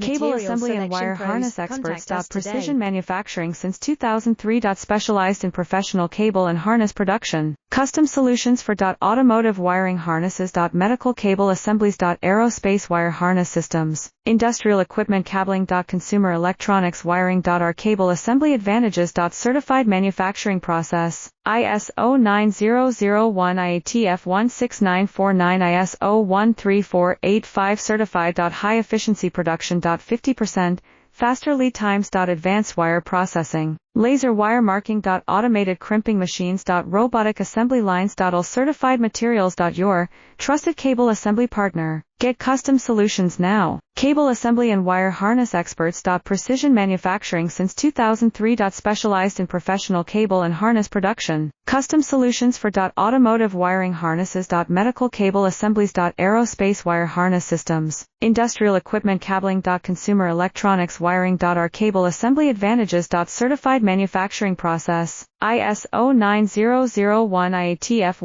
Cable Material assembly and wire selection harness pros. experts. Contact us Precision today. manufacturing since 2003. Specialized in professional cable and harness production. Custom solutions for automotive wiring harnesses. Medical cable assemblies. Aerospace wire harness systems. Industrial equipment cabling. Consumer electronics wiring. Our cable assembly advantages. Certified manufacturing process. ISO 9001 IATF 16949 ISO 13485 certified. High efficiency production. 50% faster lead times. Advanced wire processing. Laser wire marking. Automated crimping machines. Robotic assembly lines. All certified materials. Your trusted cable assembly partner. Get custom solutions now. Cable assembly and wire harness experts. Precision manufacturing since 2003. Specialized in professional cable and harness production. Custom solutions for automotive wiring harnesses. Medical cable assemblies. Aerospace wire harness systems. Industrial equipment cabling. Consumer electronics wiring. Our cable assembly advantages. Certified manufacturing process. ISO 9001 IATF